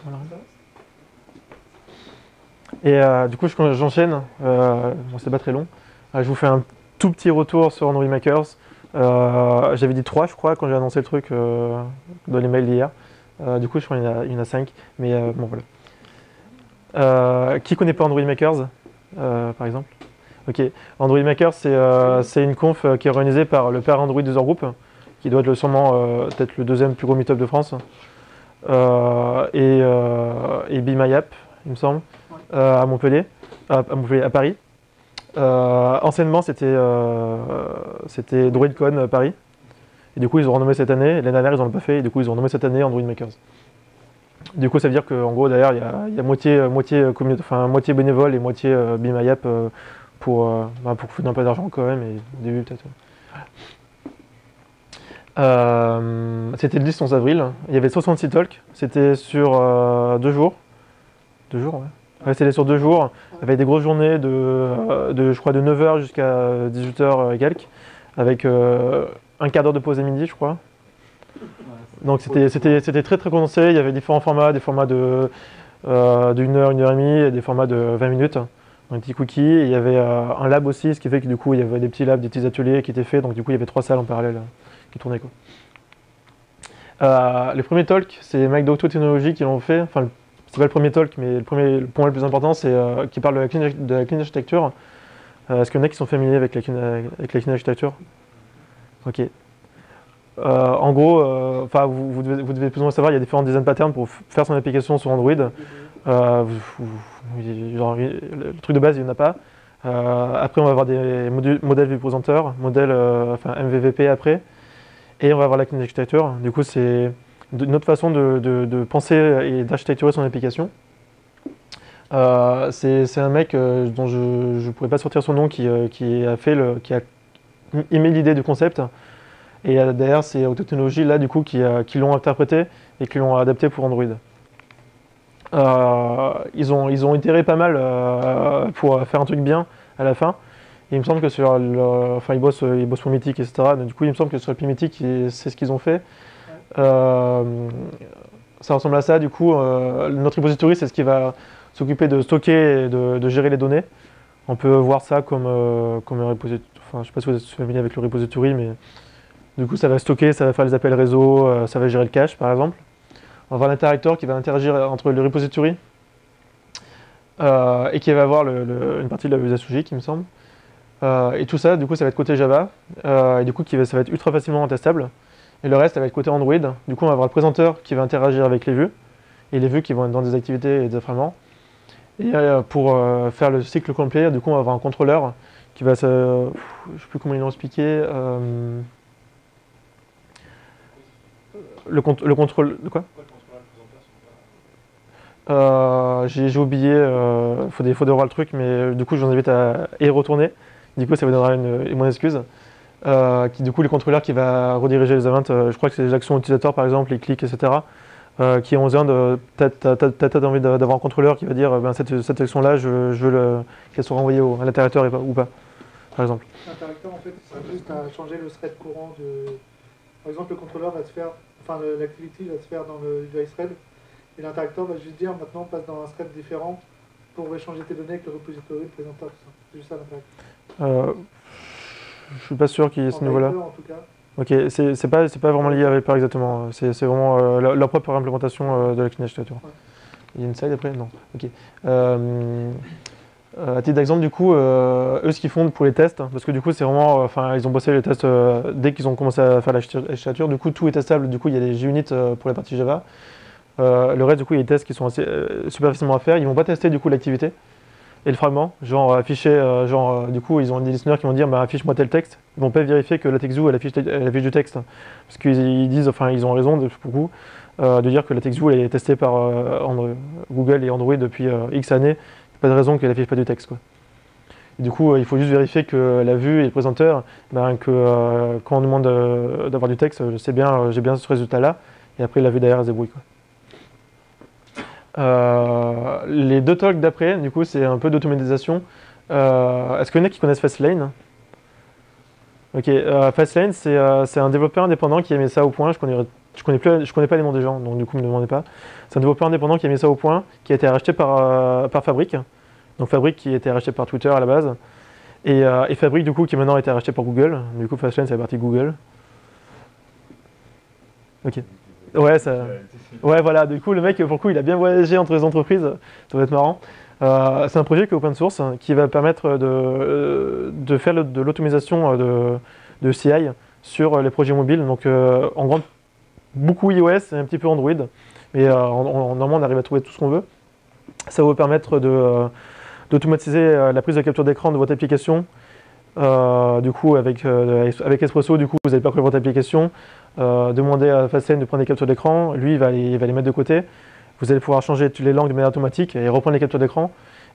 Voilà. Et du coup, j'enchaîne. Bon, c'est pas très long. Je vous fais un tout petit retour sur Android Makers. J'avais dit 3, je crois, quand j'ai annoncé le truc dans les mails d'hier. Du coup, je crois qu'il y en a 5. Mais bon, voilà. Qui connaît pas Android Makers, par exemple? Ok. Android Makers, c'est une conf qui est organisée par le père Android User Group, qui doit être sûrement peut-être le deuxième plus gros meetup de France. Et Be My App, il me semble, à Montpellier, à Paris. Anciennement, c'était DroidCon Paris. Et du coup, ils ont renommé cette année. L'année dernière, ils n'en ont pas fait. Et du coup, ils ont renommé cette année Android Makers. Du coup, ça veut dire qu'en gros, derrière, il y a moitié bénévole et moitié Be My App pour foutre un peu d'argent quand même. Et au début, peut-être. C'était le 10-11 avril. Il y avait 66 talks. C'était sur 2 jours. 2 jours, ouais. Ouais, c'était sur 2 jours, avec des grosses journées je crois, de 9h jusqu'à 18h et quelques, avec un quart d'heure de pause à midi, je crois. Donc c'était très très condensé. Il y avait différents formats, des formats d'une heure, 1h30, et des formats de 20 minutes. Un petit cookie. Et il y avait un lab aussi, ce qui fait que du coup il y avait des petits labs, des petits ateliers qui étaient faits. Donc du coup il y avait 3 salles en parallèle qui tournaient, quoi. Les premiers talks, c'est Mike d'Octo Technologies qui l'ont fait. Enfin, c'est pas le premier talk, mais pour moi le plus important, c'est qui parle de la clean architecture. Est-ce qu'il y en a qui sont familiers avec la clean architecture? Ok. En gros, vous devez plus ou moins savoir, il y a différents design patterns pour faire son application sur Android. Le truc de base, il n'y en a pas. Après, on va avoir des modèles vue présenteurs, MVVP après. Et on va avoir la clean architecture. Du coup, c'est une autre façon de penser et d'architecturer son application. C'est un mec dont je ne pourrais pas sortir son nom qui a émis l'idée du concept. Et derrière, c'est Autotechnologies là du coup qui l'ont interprété et qui l'ont adapté pour Android. Ils ont itéré pas mal pour faire un truc bien à la fin. Et il me semble que ils bossent pour Mythic, etc. Donc, du coup, il me semble que sur le Mythic, c'est ce qu'ils ont fait. Ça ressemble à ça. Du coup, notre repository, c'est ce qui va s'occuper de stocker et de gérer les données. On peut voir ça comme un repository. Enfin, je sais pas si vous êtes familier avec le repository, mais du coup, ça va stocker, ça va faire les appels réseau, ça va gérer le cache, par exemple. On va avoir l'interacteur qui va interagir entre le repository et qui va avoir une partie de la Visual Studio, il me semble. Et tout ça, du coup, ça va être côté Java, et du coup, ça va être ultra facilement testable. Et le reste, ça va être côté Android. Du coup, on va avoir le présenteur qui va interagir avec les vues, et les vues qui vont être dans des activités et des frameworks. Et pour faire le cycle complet, du coup, on va avoir un contrôleur qui va je sais plus comment ils l'ont expliqué. Le contrôle de quoi? J'ai oublié, faudrait voir le truc, mais du coup, je vous invite à y retourner. Du coup, ça vous donnera une bonne excuse. Du coup, les contrôleurs qui va rediriger les events, je crois que c'est les actions utilisateurs, par exemple, les clics, etc. Qui ont besoin peut-être envie d'avoir un contrôleur qui va dire cette action-là, je veux qu'elle soit renvoyée à l'interacteur ou pas, par exemple. L'interacteur, en fait, il sert juste à changer le thread courant de. Par exemple, le contrôleur va se faire, l'activity va se faire dans le thread, et l'interacteur va juste dire maintenant passe dans un thread différent pour échanger tes données avec le repository, le présenteur, tout ça. C'est juste ça l'interacteur. Je suis pas sûr qu'il y ait ce niveau-là. En tout cas. Ok, c'est pas vraiment lié à Viper exactement. C'est vraiment leur propre implémentation de la clean architecture. Ouais. Il y a une slide après? Non. Ok. À titre d'exemple, du coup, eux, ce qu'ils font pour les tests, parce que du coup, c'est vraiment, ils ont bossé les tests dès qu'ils ont commencé à faire l'architecture. Du coup, tout est testable. Du coup, il y a des JUnit pour la partie Java. Le reste, du coup, il y a des tests qui sont assez super facilement à faire. Ils vont pas tester du coup l'activité et le fragment, genre afficher, du coup, ils ont des listeners qui vont dire, affiche-moi tel texte. Ils vont pas vérifier que la TextView elle affiche du texte, parce qu'ils disent, ils ont raison beaucoup de dire que la TextView elle est testée par Google et Android depuis X années. Pas de raison qu'elle affiche pas du texte, quoi. Et du coup, il faut juste vérifier que la vue et le présenteur, quand on demande d'avoir du texte, j'ai bien ce résultat-là, et après la vue derrière elle se débrouille, quoi. Les 2 talks d'après, du coup, c'est un peu d'automatisation. Est-ce qu'il y en a qui connaissent Fastlane? Ok, Fastlane, c'est un développeur indépendant qui a mis ça au point. Je je connais pas les noms des gens, donc du coup, ne me demandez pas. C'est un développeur indépendant qui a mis ça au point, qui a été racheté par Fabric. Donc Fabric qui a été racheté par Twitter à la base. Et Fabric, du coup, qui maintenant a été racheté par Google. Du coup, Fastlane, c'est la partie Google. Ok. Ouais, ça... ouais, voilà. Du coup, le mec, pour le coup, il a bien voyagé entre les entreprises. Ça va être marrant. C'est un projet qui est open source, qui va permettre de faire de l'automatisation de CI sur les projets mobiles. Donc, en grande, beaucoup iOS et un petit peu Android. Mais normalement, on arrive à trouver tout ce qu'on veut. Ça va vous permettre d'automatiser la prise de capture d'écran de votre application. Du coup, avec Espresso, du coup, vous allez parcourir votre application, demander à Fastlane de prendre des captures d'écran. Lui, il va les mettre de côté. Vous allez pouvoir changer toutes les langues de manière automatique et reprendre les captures d'écran.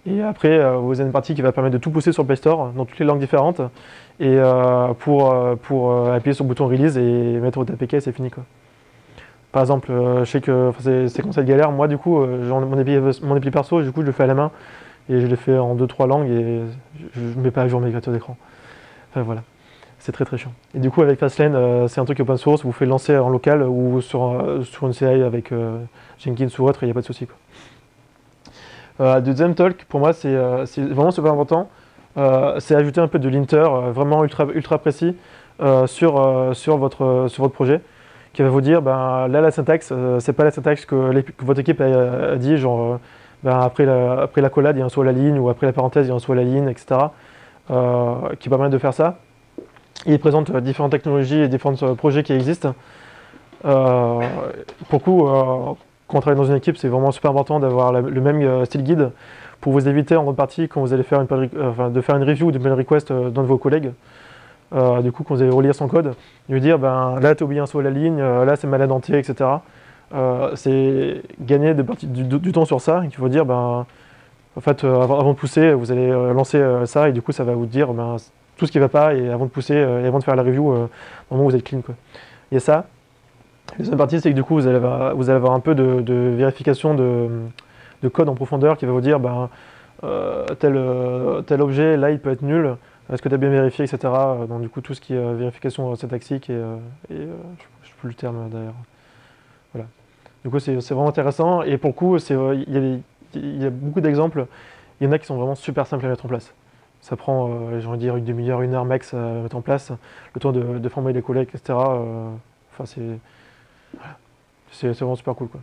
Et après, vous avez une partie qui va permettre de tout pousser sur le Play Store dans toutes les langues différentes et pour appuyer sur le bouton Release et mettre votre APK et c'est fini, quoi. Par exemple, je sais que c'est comme ça de galère. Moi, du coup, mon appli perso, du coup, je le fais à la main et je l'ai fait en 2-3 langues et je ne mets pas à jour mes captures d'écran. Enfin, voilà, c'est très très chiant. Et du coup, avec Fastlane, c'est un truc open source, vous pouvez le lancer en local ou sur une CI avec Jenkins ou autre, il n'y a pas de souci, quoi. Deuxième talk, pour moi, c'est vraiment super important. C'est ajouter un peu de linter vraiment ultra précis sur votre projet, qui va vous dire, ben, là, la syntaxe, c'est pas la syntaxe que votre équipe a dit, genre, ben, après la collade, il y a un saut à la ligne, ou après la parenthèse, il y a un saut à la ligne, etc., qui permettent de faire ça. Il présente différentes technologies et différents projets qui existent. Pour le coup, quand on travaille dans une équipe, c'est vraiment super important d'avoir le même style guide pour vous éviter en grande partie quand vous allez faire de faire une review de mail request d'un de vos collègues. Du coup, quand vous allez relire son code, lui dire ben, là, tu as oublié un saut à la ligne, là, c'est mal indenté, etc. C'est gagner du temps sur ça. Il faut dire, ben, en fait, avant de pousser, vous allez lancer ça et du coup, ça va vous dire ben, tout ce qui ne va pas et avant de pousser et avant de faire la review, au moment où vous êtes clean, quoi. Il y a ça. La deuxième partie, c'est que du coup, vous allez avoir un peu de vérification de code en profondeur qui va vous dire ben, tel objet, là, il peut être nul. Est-ce que tu as bien vérifié, etc. Donc, du coup, tout ce qui est vérification syntaxique et je ne sais plus le terme d'ailleurs. Voilà. Du coup, c'est vraiment intéressant. Et pour le coup, il y a beaucoup d'exemples. Il y en a qui sont vraiment super simples à mettre en place. Ça prend, j'ai envie de dire, une demi-heure, 1 heure max à mettre en place. Le temps de former les collègues, etc. Enfin, c'est vraiment super cool, quoi.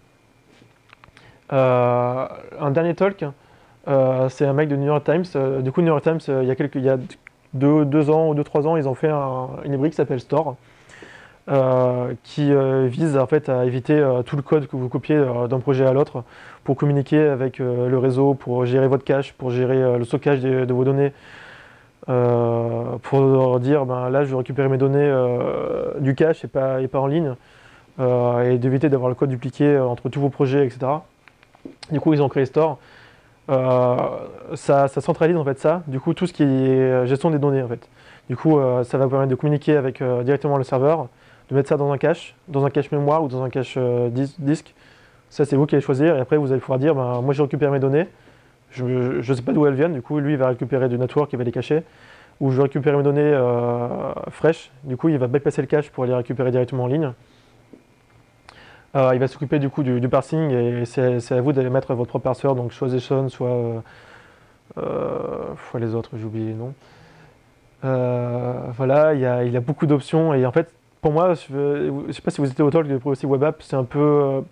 Un dernier talk, c'est un mec de New York Times. Du coup, New York Times, il y a 2 ans ou 3 ans, ils ont fait une rubrique qui s'appelle Store, qui vise en fait à éviter tout le code que vous copiez d'un projet à l'autre pour communiquer avec le réseau, pour gérer votre cache, pour gérer le stockage de vos données, pour dire ben, là je veux récupérer mes données du cache et pas en ligne, et d'éviter d'avoir le code dupliqué entre tous vos projets, etc. Du coup, ils ont créé Store. Ça centralise en fait ça, du coup tout ce qui est gestion des données en fait. Du coup ça va vous permettre de communiquer avec directement le serveur, de mettre ça dans un cache mémoire ou dans un cache disque. Ça c'est vous qui allez choisir et après vous allez pouvoir dire ben, moi j'ai récupéré mes données, je ne sais pas d'où elles viennent, du coup lui il va récupérer du network, il va les cacher, ou je vais récupérer mes données fraîches, du coup il va bypasser le cache pour les récupérer directement en ligne. Il va s'occuper du coup du parsing et c'est à vous d'aller mettre votre propre parseur, donc soit JSON, soit les autres, j'ai oublié les noms. Voilà, il y a beaucoup d'options et en fait, pour moi, je sais pas si vous étiez au talk de aussi Web App, c'est un peu,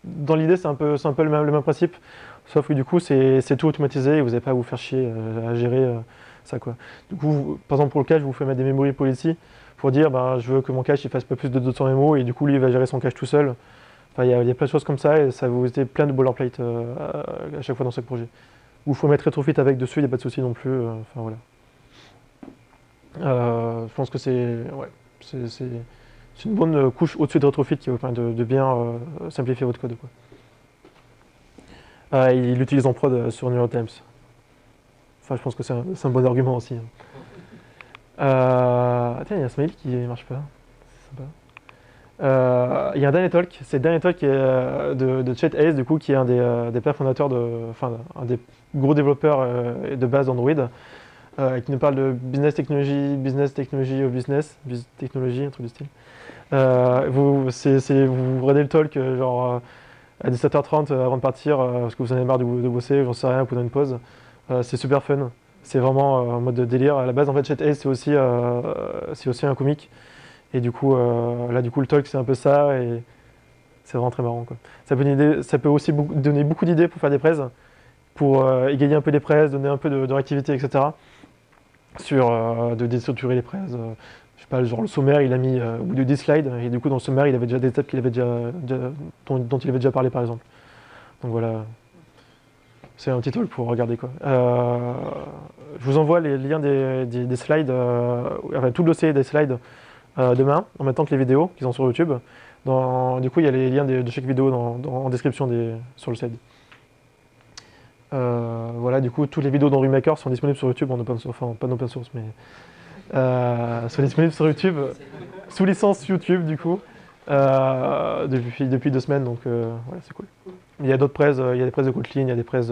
dans l'idée, c'est un peu le même principe, sauf que du coup, c'est tout automatisé et vous n'avez pas à vous faire chier à gérer ça, quoi. Du coup, par exemple pour le cache, je vous fais mettre des memory policy pour dire ben, je veux que mon cache il fasse pas plus de 200 MO et du coup lui il va gérer son cache tout seul. Enfin, il y a plein de choses comme ça et ça vous évite plein de boilerplate à chaque fois dans chaque projet. Ou il faut mettre retrofit avec dessus, il n'y a pas de souci non plus. Enfin voilà. Je pense que c'est une bonne couche au-dessus de retrofit qui va permettre de bien simplifier votre code, quoi. Il l'utilise en prod sur New York Times. Enfin, je pense que c'est un bon argument aussi. Tiens, il y a un smile qui marche pas. C'est sympa. Il y a un dernier talk, c'est le dernier talk de Chet Hayes, du coup, qui est un des pères fondateurs un des gros développeurs de base d'Android, qui nous parle de business technology of business technology, un truc du style. Vous regardez le talk genre à 17h30 avant de partir parce que vous en avez marre de bosser, j'en sais rien, vous prenez une pause. C'est super fun. C'est vraiment en mode de délire. À la base, en fait, Chet Hayes, c'est aussi un comique. Et du coup, là, du coup, le talk, c'est un peu ça. Et c'est vraiment très marrant, quoi. Ça peut aussi donner beaucoup d'idées pour faire des prêts, pour égayer un peu les prêts, donner un peu de réactivité, etc. Sur de déstructurer les prêts. Je sais pas, genre le sommaire, il a mis ou des slides. Et du coup, dans le sommaire, il avait déjà des étapes dont il avait déjà parlé, par exemple. Donc voilà. C'est un petit talk pour regarder quoi. Je vous envoie les liens des slides, enfin tout le dossier des slides demain, en même temps que les vidéos qui sont sur YouTube. Du coup, il y a les liens de chaque vidéo en description sur le slide. Voilà, du coup, toutes les vidéos d'Henri Maker sont disponibles sur YouTube en open source, enfin pas en open source, mais sont disponibles sur YouTube, sous licence YouTube du coup, depuis 2 semaines, donc voilà, c'est cool. Il y a d'autres press, il y a des press de Kotlin, il y a des press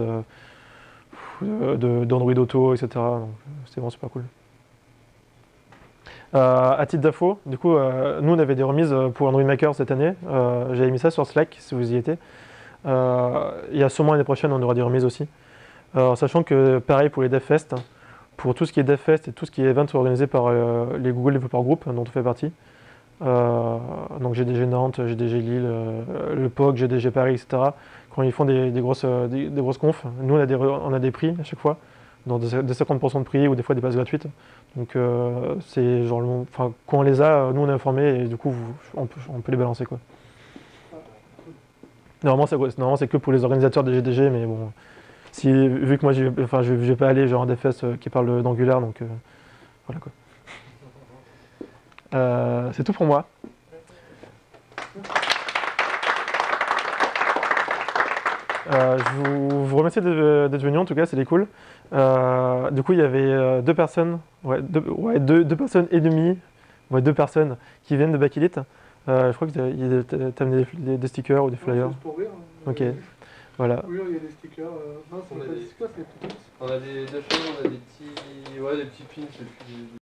d'Android Auto, etc. Donc c'est vraiment super cool. À titre d'info, du coup, nous on avait des remises pour Android Maker cette année. J'avais mis ça sur Slack si vous y étiez. Il y a sûrement l'année prochaine, on aura des remises aussi. Sachant que pareil pour les DevFest, pour tout ce qui est DevFest et tout ce qui est event organisé par les Google Developer Group dont on fait partie. Donc GDG Nantes, GDG Lille, le POC, GDG Paris, etc. Quand ils font des grosses confs, nous on a des prix à chaque fois, dans des 50% de prix ou des fois des places gratuites. Donc c'est genre, enfin, quand on les a, nous on est informés et du coup on peut les balancer quoi. Normalement c'est que pour les organisateurs des GDG, mais bon, vu que moi je vais pas aller genre à des fesses qui parlent d'Angular, donc voilà quoi. C'est tout pour moi. Je vous remercie d'être venu, en tout cas, c'était cool. Du coup, il y avait 2 personnes, deux personnes et demie, 2 personnes qui viennent de Bakelit. Je crois que t'as amené des stickers ou des flyers. Juste pour rire. Ok, voilà. Oui, il y a des stickers. Non, c'est pas des stickers, c'est des petits. On a des choses, on a des petits pins.